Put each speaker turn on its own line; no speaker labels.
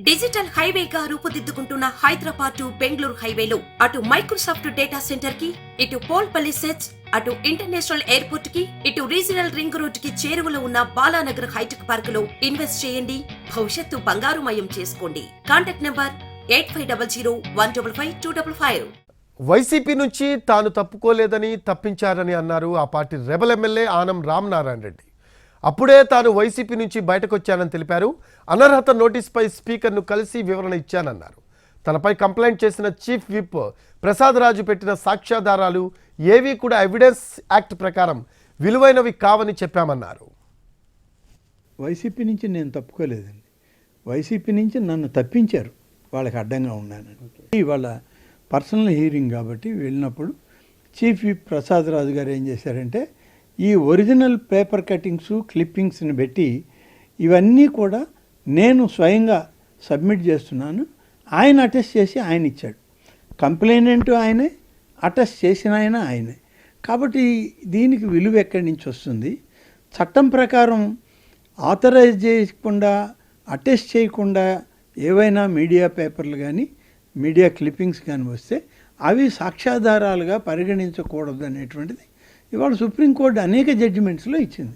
Digital హైవేగా రూపుదిద్దుకుంటున్న Hyderabad to Bengaluru హైవేలో అటు Microsoft data centre కి, ఇటు పోల్పల్లి సెట్స్, అటు ఇంటర్నేషనల్ ఎయిర్పోర్ట్ కి, ఇటు రీజనల్ రింగ్ రోడ్ కి చేరువలో ఉన్న బాలానగర్ హైటెక్ పార్క్ లో ఇన్వెస్ట్ చేయండి. భవిష్యత్తు బంగారుమయం చేసుకోండి. Contact number 8500155255.
వైసీపీ నుంచి తాను తప్పుకోలేదని తప్పించారని అన్నారు ఆ party rebel MLA Anam Ramanarayana Reddy. అప్పుడే తాను వైసీపీ నుంచి బయటకొచ్చానని తెలిపారు. అనర్హత నోటీస్పై స్పీకర్ను కలిసి వివరణ ఇచ్చానన్నారు. తనపై కంప్లైంట్ చేసిన చీఫ్ విప్ ప్రసాద్ రాజు పెట్టిన సాక్ష్యాధారాలు ఏవీ కూడా ఎవిడెన్స్ యాక్ట్ ప్రకారం విలువైనవి కావని చెప్పామన్నారు.
వైసీపీ నుంచి నేను తప్పుకోలేదండి. వైసీపీ నుంచి నన్ను తప్పించారు, వాళ్ళకి అడ్డంగా ఉన్నానని. ఇవాళ పర్సనల్ హీరింగ్ కాబట్టి వెళ్ళినప్పుడు చీఫ్ విప్ ప్రసాద్ రాజు గారు ఏం చేశారంటే, ఈ ఒరిజినల్ పేపర్ కటింగ్స్ క్లిప్పింగ్స్ని పెట్టి ఇవన్నీ కూడా నేను స్వయంగా సబ్మిట్ చేస్తున్నాను, ఆయన అటెస్ట్ చేసి ఆయన ఇచ్చాడు. కంప్లైనెంట్ ఆయనే, అటెస్ట్ చేసిన ఆయనే. కాబట్టి దీనికి విలువ ఎక్కడి నుంచి వస్తుంది? చట్టం ప్రకారం ఆథరైజ్ చేయకుండా, అటెస్ట్ చేయకుండా ఏవైనా మీడియా పేపర్లు కానీ మీడియా క్లిప్పింగ్స్ కానీ వస్తే అవి సాక్ష్యాధారాలుగా పరిగణించకూడదు అనేటువంటిది ఇవాళ సుప్రీంకోర్టు అనేక జడ్జిమెంట్స్లో ఇచ్చింది.